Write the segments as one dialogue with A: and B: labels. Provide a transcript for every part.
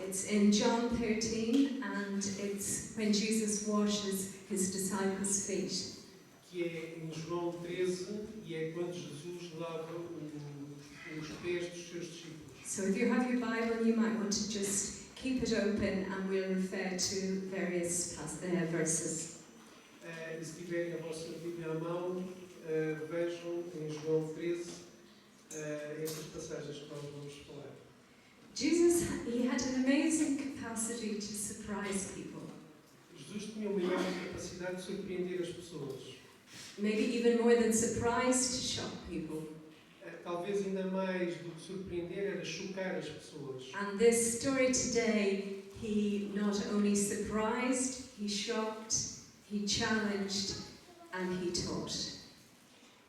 A: It's in John 13, and it's when Jesus washes his disciples' feet.
B: Que é em João 13 e é quando Jesus lava os pés dos seus discípulos.
A: So if you have your Bible, you might want to just keep it open and we'll refer to various verses.
B: E se tiverem a vossa Bíblia à mão, vejam em João 13 estas passagens que nós vamos falar.
A: Jesus, he had an amazing capacity to surprise people.
B: Jesus tinha uma enorme capacidade de surpreender as pessoas.
A: Maybe even more than surprise, to shock people.
B: Talvez ainda mais do que surpreender era chocar as pessoas.
A: And this story today, he not only surprised, he shocked, he challenged, and he taught.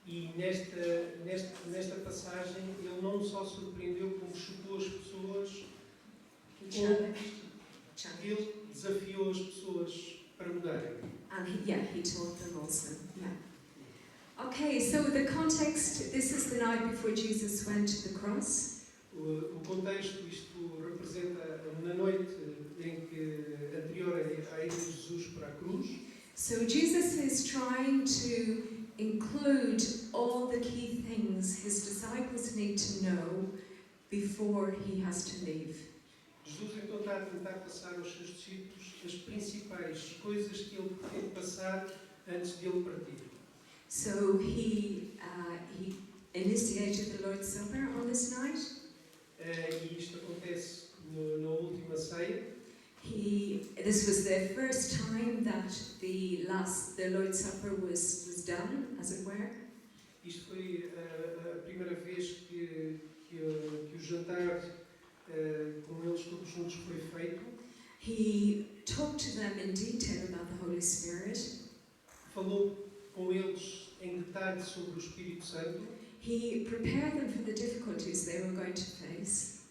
B: E nesta passagem ele não só surpreendeu como chocou as pessoas, ele desafiou as pessoas para mudarem.
A: And he taught them also. Yeah. Okay, so the context, this is the night before Jesus went to the cross.
B: O contexto, isto representa na noite anterior à ida de Jesus para a cruz.
A: So Jesus is trying to include all the key things his disciples need to know before he has to leave.
B: Jesus então está a tentar passar aos seus discípulos as principais coisas que ele tem de passar antes de ele partir.
A: So he initiated the Lord's Supper on this night.
B: E isto acontece na última ceia.
A: This was the first time that the Lord's Supper was done, as it were.
B: Isto foi a primeira vez que o jantar com eles todos juntos foi feito.
A: He talked to them in detail about the Holy Spirit.
B: Falou com eles em detalhe sobre o Espírito Santo.
A: He prepared them for the difficulties they were going to face.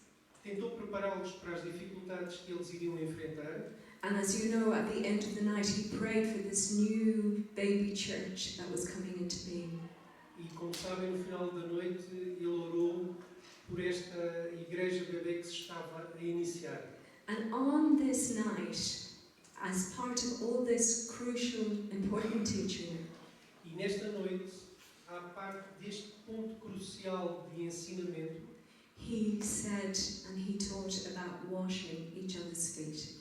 B: Tentou prepará-los para as dificuldades que eles iriam enfrentar.
A: And as you know, at the end of the night, he prayed for this new baby church that was coming into being.
B: E como sabem, no final da noite, ele orou por esta igreja bebê que se estava a iniciar.
A: And on this night, as part of all this crucial, important teaching,
B: E nesta noite, à parte deste ponto crucial de ensinamento,
A: he said and he taught about washing each other's feet.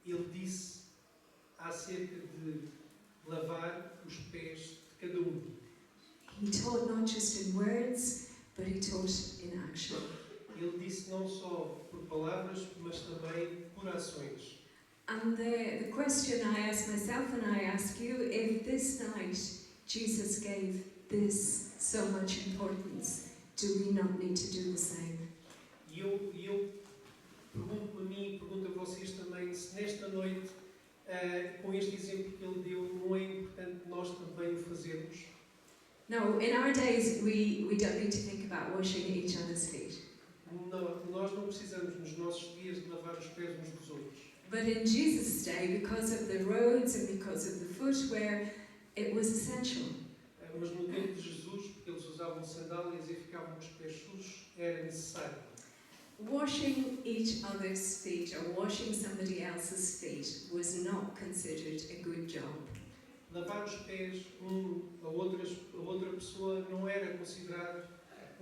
B: ele disse acerca de lavar os pés de cada um.
A: He taught not just in words, but he taught in action.
B: Ele disse não só por palavras, mas também por ações.
A: And the question I ask myself and I ask you, if this night Jesus gave this so much importance, do we not need to do the same?
B: E eu pergunto a mim e pergunto a vocês também, se nesta noite, com este exemplo que ele deu, não é importante nós também o fazermos?
A: No, in our days we don't need to think about washing each other's feet.
B: Não, nós não precisamos nos nossos dias de lavar os pés uns dos outros.
A: But in Jesus' day, because of the roads and because of the footwear, it was essential.
B: Mas no tempo de Jesus, porque eles usavam sandálias e ficavam com os pés sujos, era necessário.
A: Washing each other's feet or washing somebody else's feet was not considered a good job.
B: Lavar os pés a outra pessoa não era considerado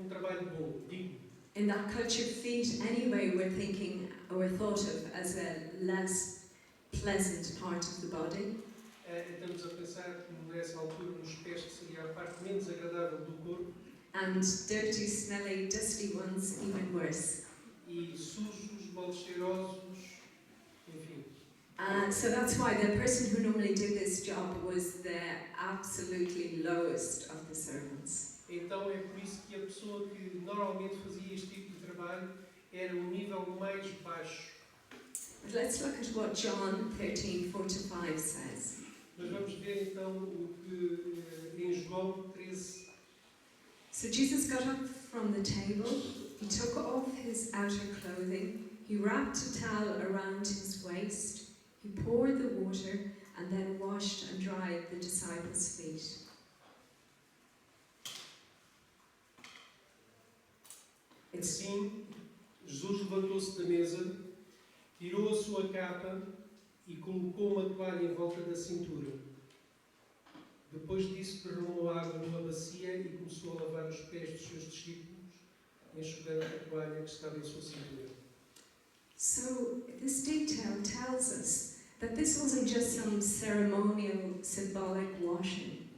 B: trabalho bom, digno.
A: In that culture, feet anyway were thought of as a less pleasant part of the body.
B: Estamos a pensar que nessa altura nos pés que seria a parte menos agradável do corpo.
A: And dirty, smelly, dusty ones even worse.
B: E sujos, mal cheirosos, enfim.
A: So that's why the person who normally did this job was the absolutely lowest of the servants.
B: Então é por isso que a pessoa que normalmente fazia este tipo de trabalho era o nível mais baixo.
A: But let's look at what John 13:4-5 says.
B: Mas vamos ver então o que em João 13.
A: So Jesus got up from the table, he took off his outer clothing, he wrapped a towel around his waist, he poured the water and then washed and dried the disciples' feet.
B: Assim, Jesus levantou-se da mesa, tirou a sua capa e colocou uma toalha em volta da cintura. Depois disso, derramou água numa bacia e começou a lavar os pés dos seus discípulos, enxugando a toalha que estava em sua cintura.
A: So this detail tells us that this wasn't just some ceremonial, symbolic washing.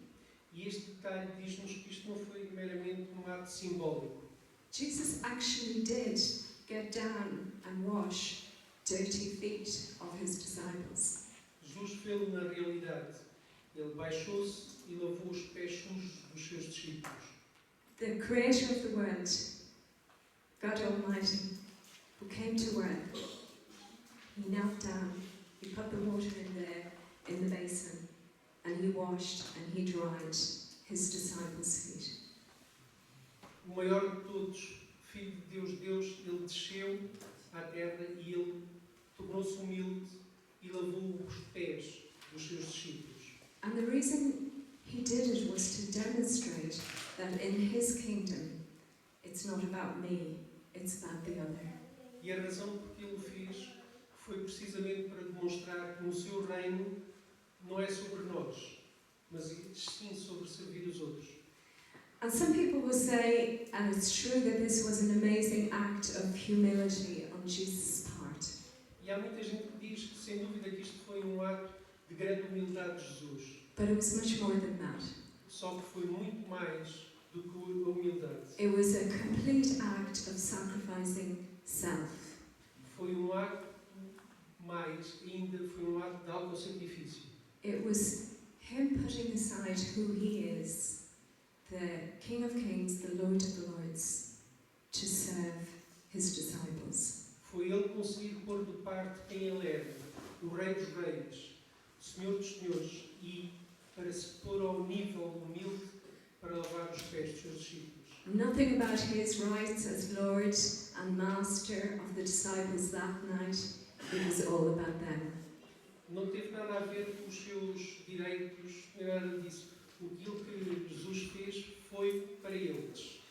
B: E este detalhe diz-nos que isto não foi meramente um ato simbólico.
A: Jesus actually did get down and wash dirty feet of his disciples.
B: Jesus fez-lo na realidade. Ele baixou-se e lavou os pés sujos dos seus discípulos.
A: The creator of the world, God Almighty, who came to earth, he knelt down, he put the water in the basin, and he washed and he dried his disciples' feet.
B: O maior de todos, Filho de Deus, ele desceu à terra e ele tornou-se humilde e lavou os pés dos seus discípulos.
A: And the reason he did it was to demonstrate that in his kingdom, it's not about me, it's about the other.
B: E a razão por que ele o fez foi precisamente para demonstrar que no seu reino não é sobre nós, mas sim sobre servir os outros.
A: And some people will say, and it's true, that this was an amazing act of humility on Jesus' part.
B: E há muita gente que diz que, sem dúvida, que isto foi um ato de grande humildade de Jesus.
A: But it was much more than that.
B: Só que foi muito mais do que a humildade.
A: It was a complete act of sacrificing self.
B: Foi um ato mais, ainda foi um ato de autossacrifício.
A: It was him putting aside who he is, the King of Kings, the Lord of the Lords, to serve his disciples.
B: Foi ele conseguir pôr de parte quem ele era, o Rei dos Reis, o Senhor dos Senhores, e para se pôr ao nível humilde para lavar os pés dos seus discípulos.
A: Nothing about his rights as Lord and Master of the disciples that night. It was all about them.
B: Não teve nada a ver com os seus direitos, nem nada disso. Aquilo que Jesus fez foi para eles.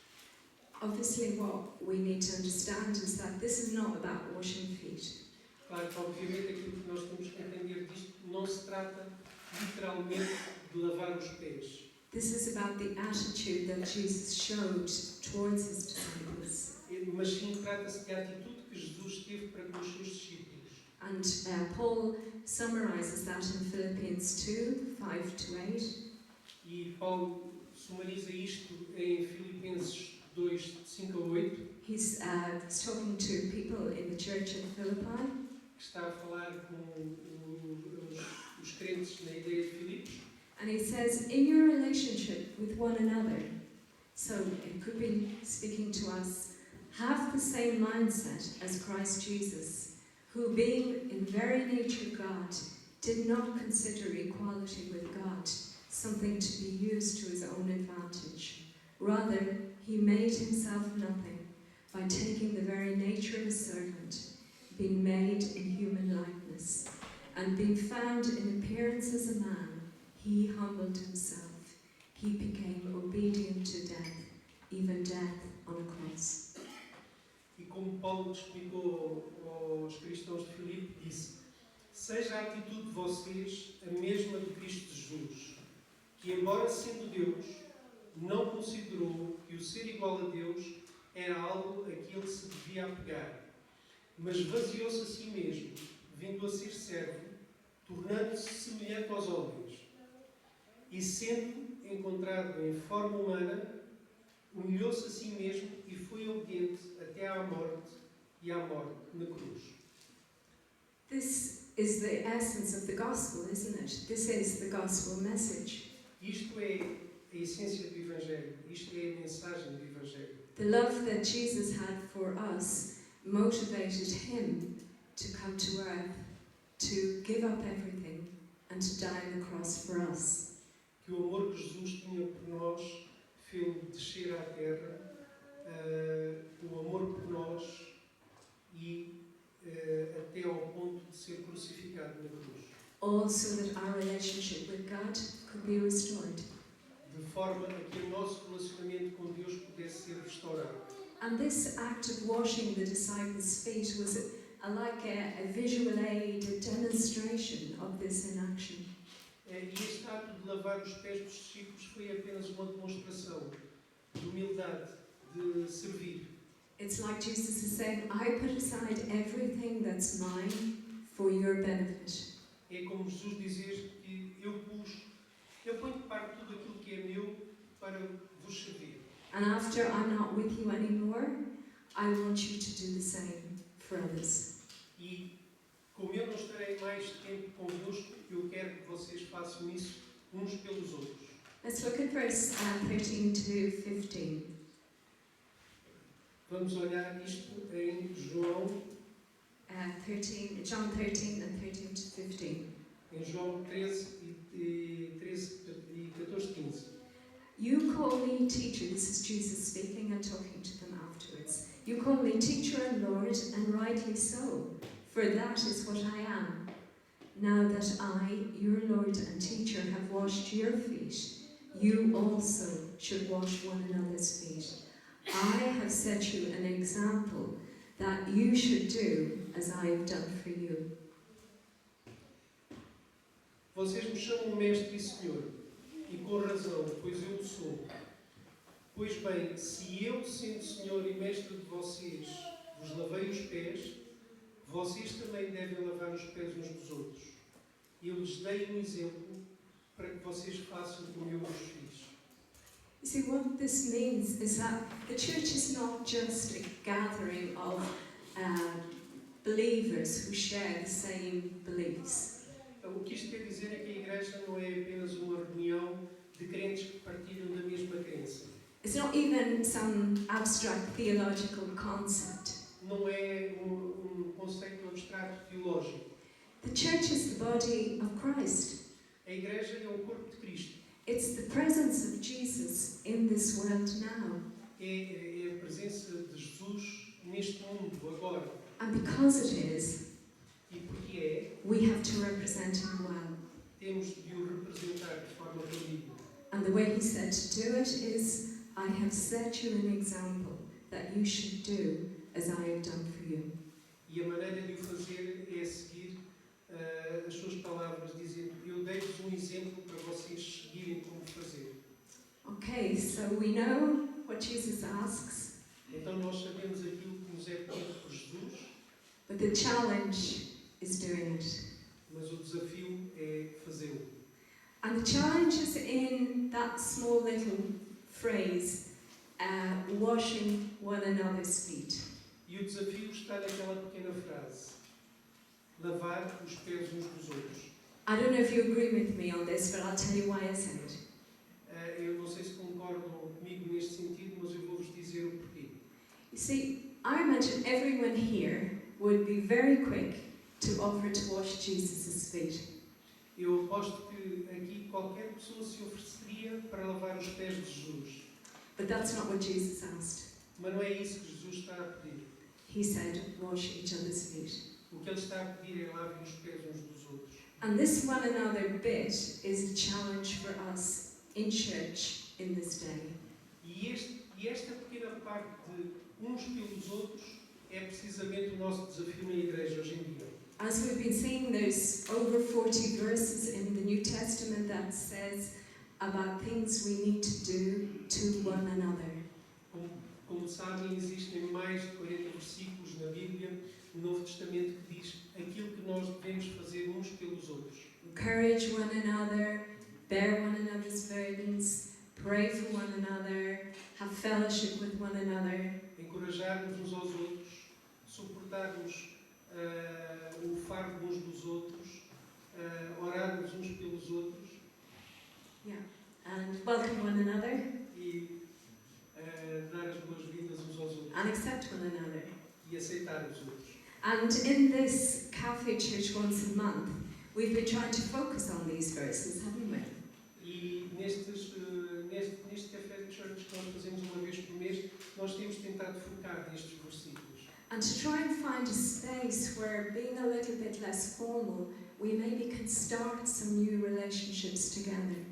A: Obviously, what we need to understand is that this is not about washing feet.
B: Claro que, obviamente, aquilo que nós temos que entender disto não se trata literalmente de lavar os pés.
A: This is about the attitude that Jesus showed towards his disciples.
B: Mas sim trata-se da atitude que Jesus teve para com os seus discípulos.
A: And Paul summarizes that in Philippians 2, 5-8.
B: E Paulo sumariza isto em Filipenses 2, 5 a 8.
A: He's talking to people in the church of Philippi.
B: Que está a falar com os crentes na ideia de Filipos.
A: And he says, in your relationship with one another, so it could be speaking to us, have the same mindset as Christ Jesus, who being in very nature God, did not consider equality with God something to be used to his own advantage. Rather, he made himself nothing by taking the very nature of a servant, being made in human likeness, and being found in appearance as a man, he humbled himself. He became obedient to death, even death on a cross.
B: E como Paulo explicou aos cristãos de Filipe, disse: seja a atitude de vocês a mesma de Cristo Jesus, que, embora sendo Deus, não considerou que o ser igual a Deus era algo a que ele se devia apegar, mas esvaziou-se a si mesmo, vindo a ser servo, tornando-se semelhante aos homens. E sendo encontrado em forma humana, humilhou-se a si mesmo e foi obediente até à morte e à morte na cruz.
A: This is the essence of the gospel, isn't it? This is the gospel message.
B: Isto é a essência do Evangelho. Isto é a mensagem do Evangelho.
A: The love that Jesus had for us motivated him to come to earth, to give up everything, and to die on the cross for us.
B: Que o amor que Jesus tinha por nós fez-o descer à terra, o amor por nós e até ao ponto de ser crucificado na cruz.
A: All so that our relationship with God could be restored.
B: De forma a que o nosso relacionamento com Deus pudesse ser restaurado.
A: And this act of washing the disciples' feet was like a visual aid, a demonstration of this in action.
B: E este ato de lavar os pés dos discípulos foi apenas uma demonstração de humildade, de servir.
A: It's like Jesus is saying, I put aside everything that's mine for your benefit.
B: É como Jesus dizer que eu ponho de parte tudo aquilo que é meu para vos servir.
A: And after I'm not with you anymore, I want you to do the same for others.
B: E como eu não estarei mais tempo convosco, eu quero que vocês façam isso uns pelos outros.
A: Let's look at verse 13 to 15.
B: Vamos olhar isto em John
A: 13 and 13 to 15.
B: em João 13 e 14, 15.
A: You call me teacher, this is Jesus speaking and talking to them afterwards. You call me teacher and Lord, and rightly so, for that is what I am. Now that I, your Lord and teacher, have washed your feet, you also should wash one another's feet. I have set you an example that you should do as I have done for you.
B: Vocês me chamam mestre e senhor, e com razão, pois eu o sou. Pois bem, se eu, sendo senhor e mestre de vocês, vos lavei os pés, vocês também devem lavar os pés uns dos outros. Eu lhes dei um exemplo para que vocês façam como eu vos fiz.
A: You see, what this means is that the church is not just a gathering of believers who share the same beliefs.
B: O que isto quer dizer é que a igreja não é apenas uma reunião de crentes que partilham da mesma crença.
A: It's not even some abstract theological concept.
B: Não é conceito abstrato teológico.
A: The church is the body of Christ.
B: A igreja é o corpo de Cristo.
A: It's the presence of Jesus in this world now.
B: É a presença de Jesus neste mundo, agora.
A: And because it is,
B: E porque é,
A: we have to represent him well.
B: temos de o representar de forma digna.
A: And the way he said to do it is, I have set you an example that you should do as I have done for you.
B: E a maneira de o fazer é seguir as suas palavras, dizendo, eu dei-vos um exemplo para vocês seguirem como fazer.
A: Okay, so we know what Jesus asks,
B: Então nós sabemos aquilo que nos é pedido por Jesus,
A: but the challenge is doing it.
B: mas o desafio é fazê-lo.
A: And the challenge is in that small little phrase, washing one another's feet.
B: E o desafio está naquela pequena frase, lavar os pés uns dos outros.
A: I don't know if you agree with me on this, but I'll tell you why I said it.
B: Eu não sei se concordam comigo neste sentido, mas eu vou-vos dizer o porquê.
A: You see, I imagine everyone here would be very quick to offer to wash Jesus' feet.
B: Eu aposto que aqui qualquer pessoa se ofereceria para lavar os pés de Jesus.
A: But that's not what Jesus asked.
B: Mas não é isso que Jesus está a pedir.
A: He said, wash each other's feet.
B: O que Ele está a pedir é lavem os pés uns dos outros.
A: And this one another bit is a challenge for us in church in this day.
B: E esta pequena parte de uns pelos outros é precisamente o nosso desafio na igreja hoje em dia.
A: As we've been seeing, there's over 40 verses in the New Testament that says about things we need to do to one another.
B: Como sabem, existem mais de 40 versículos na Bíblia, no Novo Testamento, que diz aquilo que nós devemos fazer uns pelos outros.
A: Encourage one another, bear one another's burdens, pray for one another, have fellowship with one another.
B: Encorajar-nos uns aos outros, suportarmos o fardo uns dos outros, orarmos uns pelos outros.
A: Yeah, and welcome one another
B: E dar as boas-vindas uns aos outros.
A: and accept one another.
B: E aceitar os outros.
A: And in this Cafe Church once a month, we've been trying to focus on these verses, haven't we?
B: E neste Café de Church que nós fazemos uma vez por mês, nós temos tentado focar nestes versículos.
A: And to try and find a space where, being a little bit less formal, we maybe can start some new relationships together.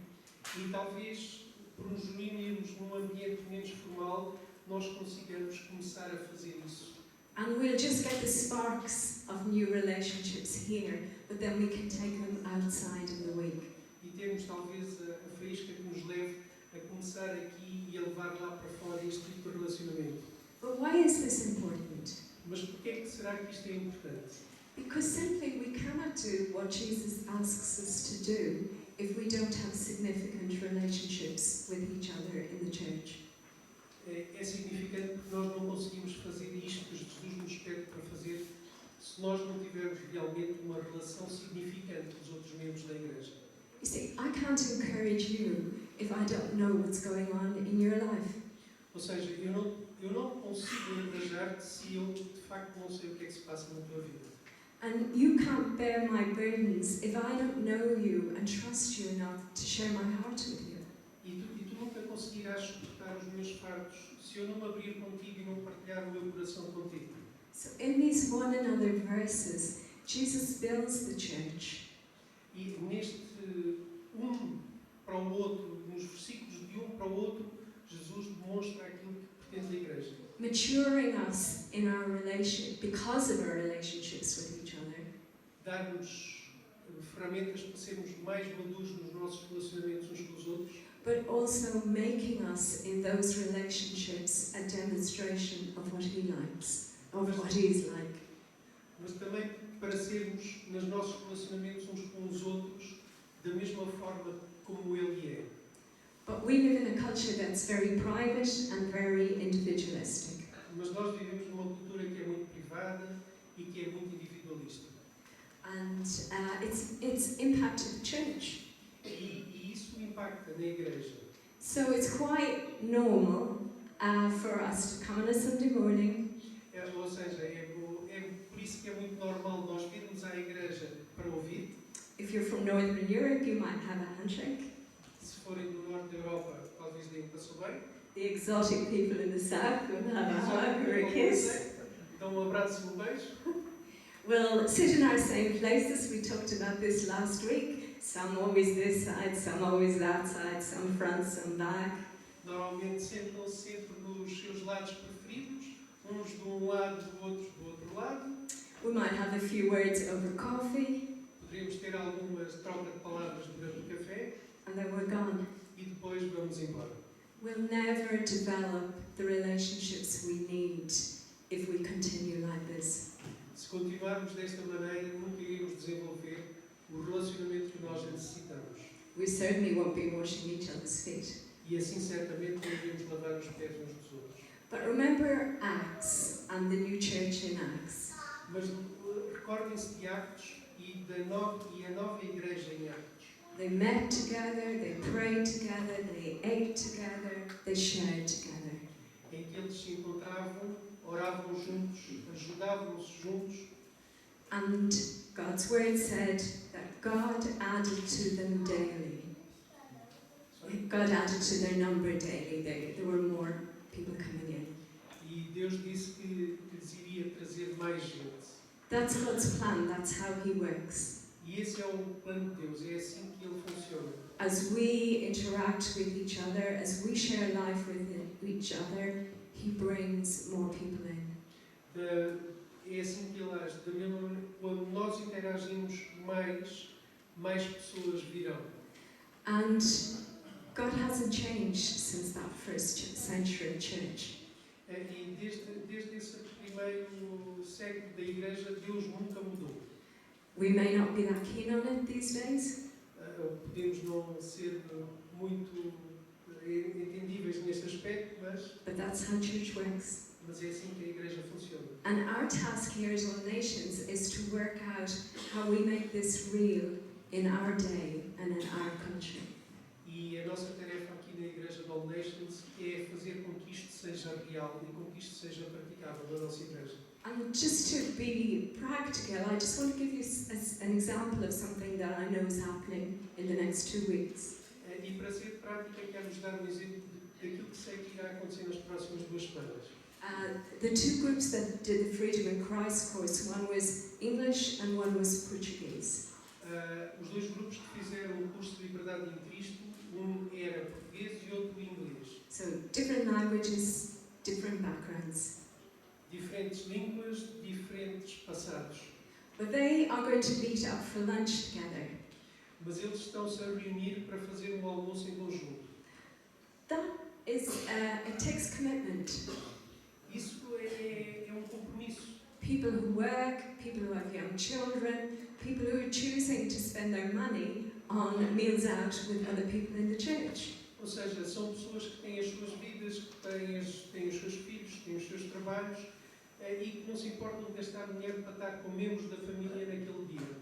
B: E talvez, por nos reunirmos num ambiente menos formal, nós consigamos começar a fazer isso.
A: And we'll just get the sparks of new relationships here, but then we can take them outside in the week.
B: E temos talvez a faísca que nos leve a começar aqui e a levar lá para fora este tipo de relacionamento.
A: But why is this important?
B: Mas porquê é que será que isto é importante?
A: Because simply we cannot do what Jesus asks us to do if we don't have significant relationships with each other in the church.
B: É significante porque nós não conseguimos fazer isto que Jesus nos pede para fazer se nós não tivermos realmente uma relação significante com os outros membros da igreja.
A: You see, I can't encourage you if I don't know what's going on in your life.
B: Ou seja, eu não consigo encorajar-te se eu de facto não sei o que é que se passa na tua vida.
A: And you can't bear my burdens if I don't know you and trust you enough to share my heart with you.
B: E tu nunca conseguirás suportar os meus fardos se eu não me abrir contigo e não partilhar o meu coração contigo.
A: So in these one another verses, Jesus builds the church.
B: E neste para o outro, nos versículos de para o outro, Jesus demonstra aquilo que pretende a igreja.
A: Maturing us in our relationship because of our relationships with each other.
B: Dar-nos ferramentas para sermos mais maduros nos nossos relacionamentos uns com os outros.
A: But also making us in those relationships a demonstration of what he likes, of what he's like.
B: Mas também para sermos nos nossos relacionamentos uns com os outros da mesma forma como ele é.
A: But we live in a culture that's very private and very individualistic.
B: Mas nós vivemos numa cultura que é muito privada e que é muito individualista.
A: And it's impacted the church.
B: E isso impacta na igreja.
A: So it's quite normal for us to come on a Sunday morning.
B: Ou seja, é por isso que é muito normal nós virmos à igreja para ouvir.
A: If you're from Northern Europe, you might have a handshake.
B: Se forem do norte da Europa, talvez deem passou bem.
A: The exotic people in the south will have a hug or a kiss.
B: Dão um abraço e um beijo.
A: We'll sit in our same places. We talked about this last week. Some always this side, some always that side, some front, some back.
B: Normalmente sentam-se sempre nos seus lados preferidos, uns de um lado, outros do outro lado.
A: We might have a few words over coffee.
B: Poderíamos ter algumas trocas de palavras durante o café.
A: And then we're gone.
B: E depois vamos embora.
A: We'll never develop the relationships we need if we continue like this.
B: Se continuarmos desta maneira, nunca iremos desenvolver o relacionamento que nós necessitamos.
A: We certainly won't be washing each other's feet.
B: E assim certamente não iremos lavar os pés uns dos outros.
A: But remember Acts and the new church in Acts.
B: Mas recordem-se de Actos e a nova igreja em Actos.
A: They met together, they prayed together, they ate together, they shared together.
B: Em que eles se encontravam, oravam juntos, ajudavam-se juntos.
A: And God's word said that God added to them daily. God added to their number daily. There were more people coming in.
B: E Deus disse que lhes iria trazer mais gente.
A: That's God's plan, that's how He works.
B: E esse é o plano de Deus, é assim que ele funciona.
A: As we interact with each other, as we share life with each other, He brings more people in.
B: É assim que ele age. Da mesma maneira, quando nós interagimos mais pessoas virão.
A: And God hasn't changed since that first century church.
B: E desde esse primeiro século da igreja, Deus nunca mudou.
A: We may not be that keen on it these days.
B: Podemos não ser muito entendíveis neste aspecto,
A: But that's how church works.
B: Mas é assim que a igreja funciona.
A: And our task here as All Nations is to work out how we make this real in our day and in our country.
B: E a nossa tarefa aqui na Igreja de All Nations é fazer com que isto seja real e com que isto seja praticável na nossa igreja.
A: And just to be practical, I just want to give you an example of something that I know is happening in the next 2 weeks.
B: E para ser prática, quero-vos dar exemplo daquilo que sei que irá acontecer nas próximas 2 semanas.
A: The 2 groups that did the Freedom in Christ course, one was English and one was Portuguese.
B: Os 2 grupos que fizeram o curso de Liberdade em Cristo, era português e outro inglês.
A: So different languages, different backgrounds.
B: diferentes línguas, diferentes passados.
A: But they are going to meet up for lunch together.
B: Mas eles estão-se a reunir para fazer um almoço em conjunto.
A: That it takes commitment.
B: Isso é um compromisso.
A: People who work, people who have young children, people who are choosing to spend their money on meals out with other people in the church.
B: Ou seja, são pessoas que têm as suas vidas, que têm os seus filhos, têm os seus trabalhos e que não se importam de gastar dinheiro para estar com membros da família naquele dia.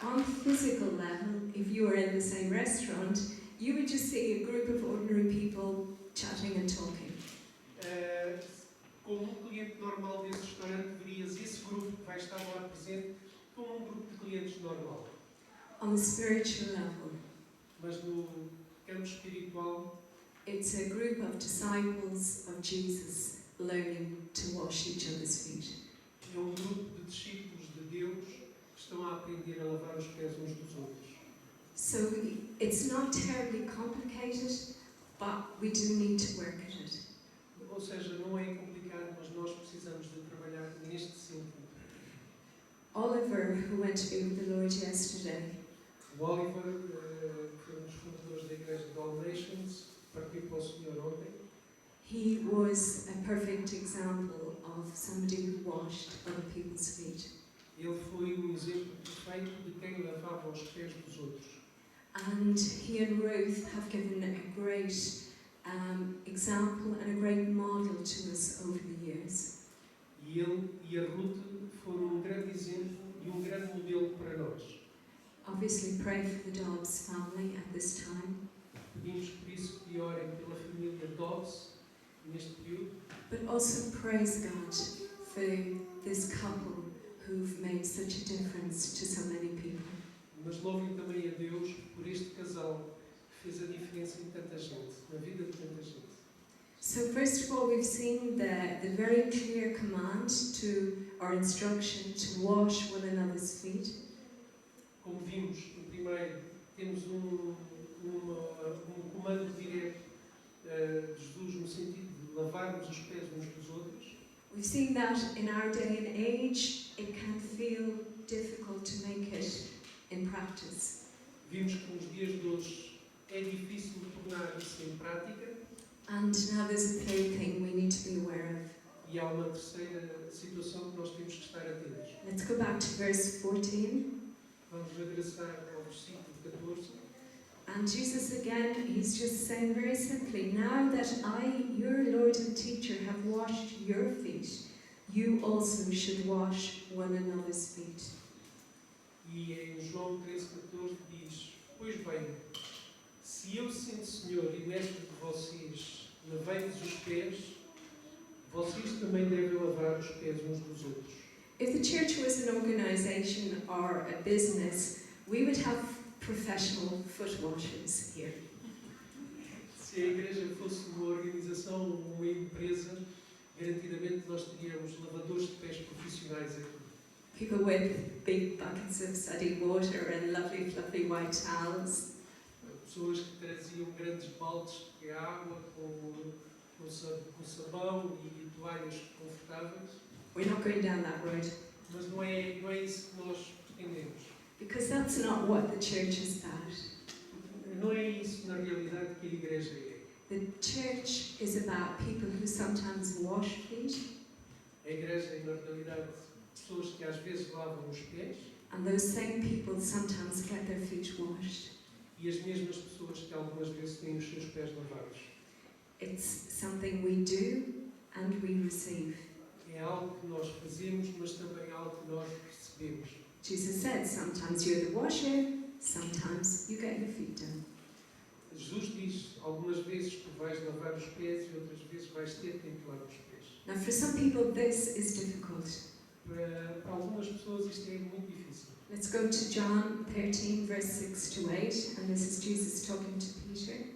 A: On physical level, if you were in the same restaurant, you would just see a group of ordinary people chatting and talking.
B: Como um cliente normal desse restaurante, verias esse grupo que vai estar lá presente como um grupo de clientes normal.
A: On the spiritual level,
B: Mas no campo espiritual,
A: it's a group of disciples of Jesus learning to wash each other's feet.
B: é um grupo de discípulos de Deus que estão a aprender a lavar os pés uns dos outros.
A: So it's not terribly complicated, but we do need to work at it.
B: Ou seja, não é complicado, mas nós precisamos de trabalhar neste sentido.
A: Oliver, who went to be with the Lord yesterday,
B: O Oliver, que foi um dos fundadores da Igreja de All Nations, partiu para o Senhor ontem.
A: he was a perfect example of somebody who washed other people's feet.
B: Ele foi um exemplo perfeito de quem lavava os pés dos outros.
A: And he and Ruth have given a great example and a great model to us over the years.
B: E ele e a Ruth foram um grande exemplo e um grande modelo para nós.
A: Obviously, pray for the Dobbs family at this time,
B: Pedimos por isso que orem pela família Dobbs neste período,
A: but also praise God for this couple who've made such a difference to so many people.
B: mas louvem também a Deus por este casal que fez a diferença em tanta gente, na vida de tanta gente.
A: So first of all, we've seen the very clear command to, or instruction to wash one another's feet.
B: Como vimos, primeiro, temos um comando direto de Jesus no sentido de lavarmos os pés uns dos outros.
A: We've seen that in our day and age, it can feel difficult to make it in practice.
B: Vimos que nos dias de hoje é difícil tornar isso em prática
A: And now there's a third thing we need to be aware of.
B: e há uma terceira situação que nós temos que estar atentos.
A: Let's go back to verse 14.
B: Vamos regressar ao versículo 14.
A: And Jesus again, he's just saying very simply, now that I, your Lord and teacher, have washed your feet, you also should wash one another's feet.
B: E em João 13,14 diz: Pois bem, se eu, sendo Senhor e Mestre de vocês, lavei-vos os pés, vocês também devem lavar os pés uns dos outros.
A: If the church was an organization or a business, we would have professional foot washers here.
B: Se a igreja fosse uma organização, uma empresa, garantidamente nós teríamos lavadores de pés profissionais aqui.
A: People with big buckets of suddy water and lovely fluffy white towels.
B: Pessoas que traziam grandes baldes de água com sabão e toalhas confortáveis.
A: We're not going down that road,
B: Mas não é isso que nós pretendemos.
A: because that's not what the church is about.
B: Não é isso, na realidade, que a igreja é.
A: The church is about people who sometimes wash feet,
B: A igreja é, na realidade, pessoas que às vezes lavam os pés
A: and those same people sometimes get their feet washed.
B: e as mesmas pessoas que algumas vezes têm os seus pés lavados.
A: It's something we do and we receive.
B: É algo que nós fazemos, mas também algo que nós recebemos.
A: Jesus said, sometimes you're the washer, sometimes you get your feet done.
B: Jesus diz, algumas vezes tu vais lavar os pés e outras vezes vais ter que lavar os pés.
A: Now for some people this is difficult.
B: Para algumas pessoas isto é muito difícil.
A: Let's go to John 13 verse 6 to 8, and this is Jesus talking to Peter.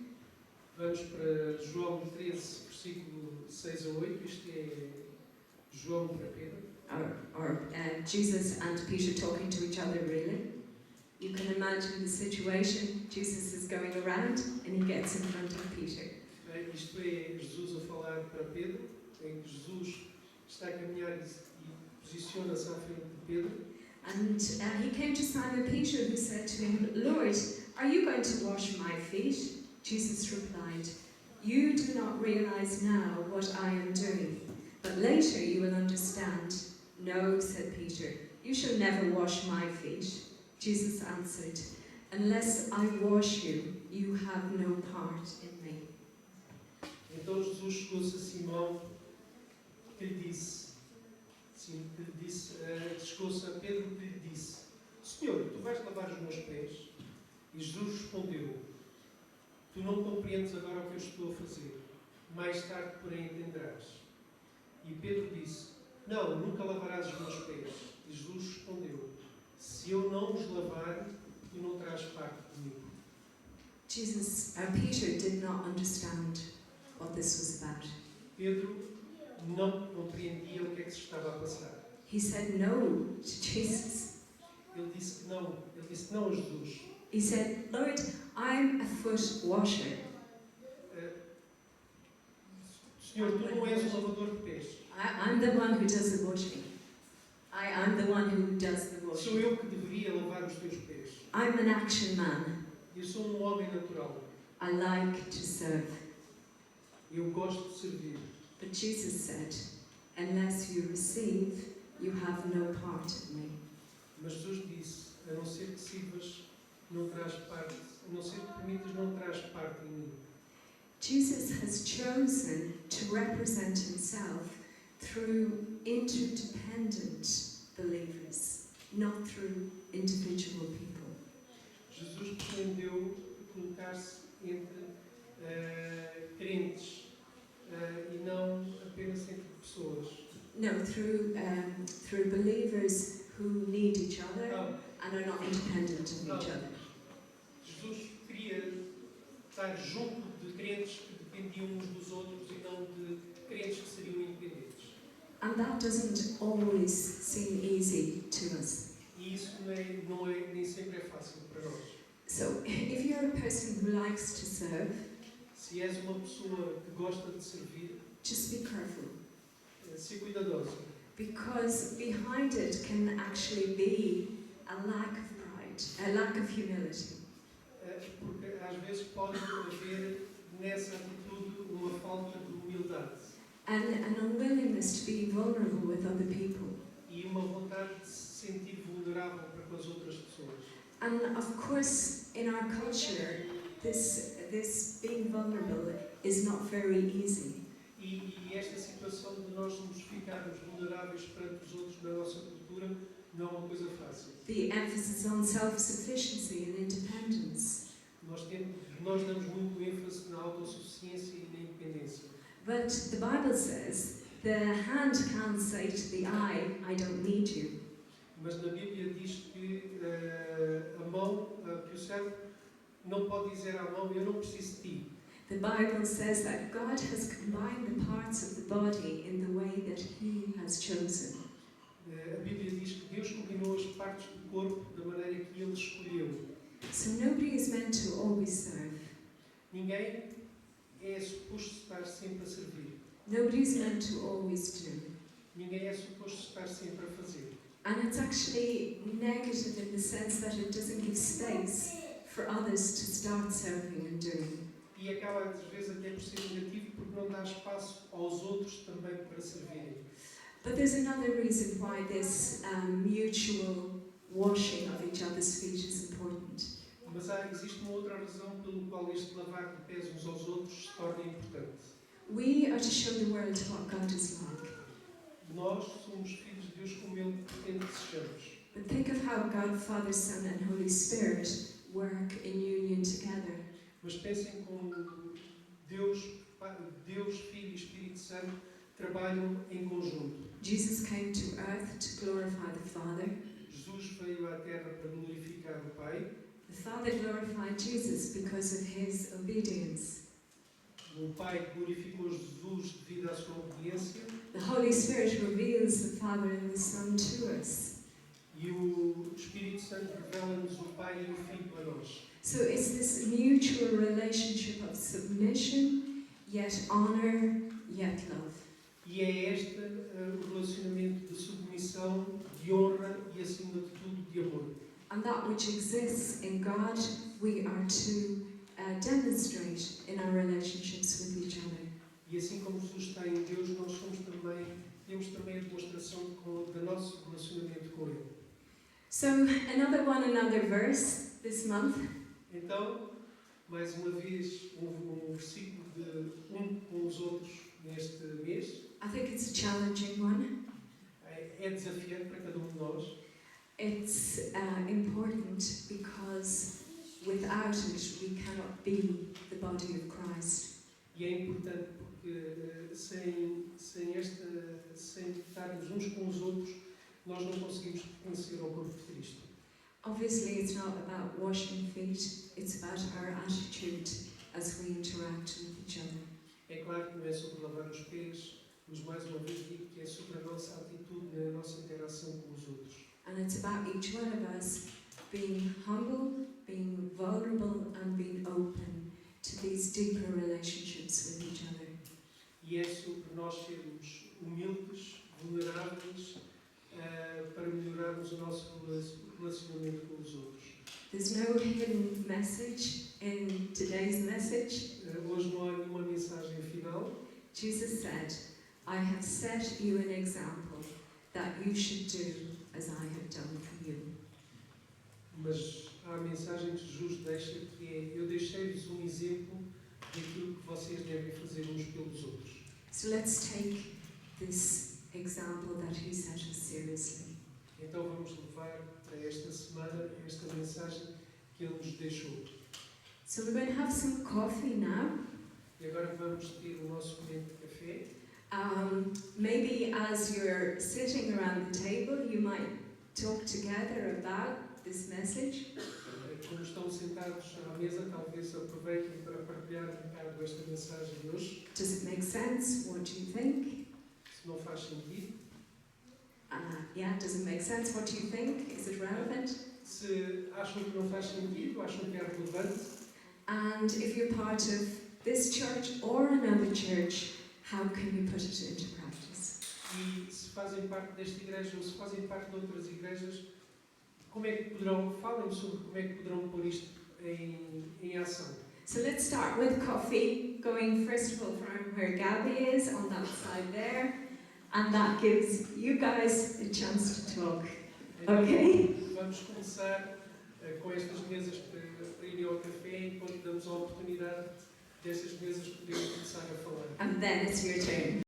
B: Vamos para João 13, versículo 6 a 8. Isto é João para Pedro.
A: Or Jesus and Peter talking to each other, really. You can imagine the situation. Jesus is going around and he gets in front of Peter.
B: Isto é Jesus a falar para Pedro, em que Jesus está a caminhar e posiciona-se à frente de Pedro.
A: And he came to Simon Peter, who said to him, Lord, are you going to wash my feet? Jesus replied, you do not realize now what I am doing, but later you will understand. No, said Peter, you shall never wash my feet. Jesus answered, unless I wash you, you have no part in me.
B: Então Jesus chegou-se a Simão, que lhe disse, chegou-se a Pedro que lhe disse, Senhor, tu vais lavar os meus pés? E Jesus respondeu, tu não compreendes agora o que eu estou a fazer, mais tarde, porém, entenderás. E Pedro disse, não, nunca lavarás os meus pés. E Jesus respondeu, se eu não os lavar, tu não terás parte comigo.
A: Peter did not understand what this was about.
B: Pedro não compreendia o que é que se estava a passar.
A: He said no to Jesus.
B: Ele disse não a Jesus.
A: He said, Lord, I'm a foot washer.
B: Senhor, tu não és um lavador de pés.
A: I'm the one who does the washing. I'm the one who does the
B: Sou
A: washing.
B: eu que deveria lavar os teus pés.
A: I'm an action man.
B: Eu sou homem natural.
A: I like to serve.
B: Eu gosto de servir.
A: But Jesus said, unless you receive, you have no part in me.
B: Mas Jesus disse, a não ser que sirvas, não terás parte, a não ser que permitas, não terás parte em mim.
A: Jesus has chosen to represent himself through interdependent believers, not through individual people.
B: Jesus pretendeu colocar-se entre crentes e não apenas entre pessoas.
A: No, through believers who need each other and are not independent of each other.
B: Jesus queria estar junto de crentes que dependiam uns dos outros e não de crentes que seriam independentes.
A: And that doesn't always seem easy to us.
B: E isso nem sempre é fácil para nós.
A: So, if you're a person who likes to serve,
B: Se és uma pessoa que gosta de servir,
A: just be careful,
B: ser cuidadosa.
A: because behind it can actually be a lack of pride, a lack of humility.
B: Porque às vezes pode haver nessa atitude uma falta de humildade
A: And an unwillingness to be vulnerable with other people.
B: e uma vontade de se sentir vulnerável para com as outras pessoas.
A: And of course, in our culture, this being vulnerable is not very easy.
B: E esta situação de nós nos ficarmos vulneráveis perante os outros na nossa cultura não é uma coisa fácil.
A: The emphasis on self-sufficiency and independence.
B: Nós damos muito ênfase na autossuficiência e na independência.
A: But the Bible says the hand can't say to the eye, I don't need you.
B: Mas na Bíblia diz que a mão, que o servo não pode dizer à mão, eu não preciso de ti.
A: The Bible says that God has combined the parts of the body in the way that He has chosen.
B: A Bíblia diz que Deus combinou as partes do corpo da maneira que Ele escolheu.
A: So nobody is meant to always serve.
B: Ninguém é suposto estar sempre a servir.
A: Nobody is meant to always do.
B: Ninguém é suposto estar sempre a fazer.
A: And it's actually negative in the sense that it doesn't give space for others to start serving and doing.
B: E acaba às vezes até por ser negativo porque não dá espaço aos outros também para servirem.
A: But there's another reason why this mutual washing of each other's feet is important.
B: Mas existe uma outra razão pelo qual este lavar de pés uns aos outros se torna importante.
A: We are to show the world what God is like.
B: Nós somos filhos de Deus como Ele pretende que sejamos.
A: But think of how God, Father, Son and Holy Spirit work in union together.
B: Mas pensem como Deus, Filho e Espírito Santo trabalham em conjunto.
A: Jesus came to earth to glorify the Father.
B: Jesus veio à Terra para glorificar o Pai.
A: The Father glorified Jesus because of His obedience.
B: O Pai glorificou Jesus devido à sua obediência.
A: The Holy Spirit reveals the Father and the Son to us.
B: E o Espírito Santo revela-nos o Pai e o Filho para nós.
A: So it's this mutual relationship of submission, yet honor, yet love.
B: E é este o relacionamento de submissão, de honra e, acima de tudo, de amor.
A: And that which exists in God, we are to demonstrate in our relationships with each other.
B: E assim como Jesus está em Deus, nós temos também a demonstração do nosso relacionamento com Ele.
A: So, another verse this month.
B: Então, mais uma vez, um versículo de com os outros neste mês.
A: I think it's a challenging one.
B: É desafiante para cada de nós.
A: It's important because without it we cannot be the body of Christ.
B: E é importante porque sem estarmos uns com os outros, nós não conseguimos pertencer ao corpo de Cristo.
A: Obviously, it's not about washing feet, it's about our attitude as we interact with each other.
B: É claro que não é sobre lavar os pés, mas mais uma vez digo que é sobre a nossa atitude na nossa interação com os outros.
A: And it's about each one of us being humble, being vulnerable, and being open to these deeper relationships with each other.
B: E é sobre nós sermos humildes, vulneráveis, para melhorarmos o nosso relacionamento com os outros.
A: There's no hidden message in today's message.
B: Hoje não há nenhuma mensagem final.
A: Jesus said, I have set you an example that you should do as I have done for you.
B: Mas há a mensagem que Jesus deixa que é: eu deixei-vos um exemplo daquilo que vocês devem fazer uns pelos outros.
A: So let's take this example that he set us seriously.
B: Então vamos levar para esta semana esta mensagem que Ele nos deixou.
A: So we're going to have some coffee now.
B: E agora vamos ter o nosso momento de café.
A: Maybe as you're sitting around the table, you might talk together about this message.
B: Como estão sentados à mesa, talvez aproveitem para partilhar um bocado esta mensagem de hoje.
A: Does it make sense? What do you think?
B: Se não faz sentido.
A: Yeah, does it make sense? What do you think? Is it relevant?
B: Se acham que não faz sentido, acham que é relevante.
A: And if you're part of this church or another church, how can you put it into practice?
B: E se fazem parte desta igreja ou se fazem parte de outras igrejas, como é que poderão, falem sobre como é que poderão pôr isto em ação.
A: So let's start with coffee, going first of all from where Gabby is, on that side there, and that gives you guys a chance to talk.
B: Então,
A: Okay?
B: vamos começar com estas mesas para irem ao café, enquanto damos a oportunidade destas mesas poderem começar a falar.
A: And then it's your turn.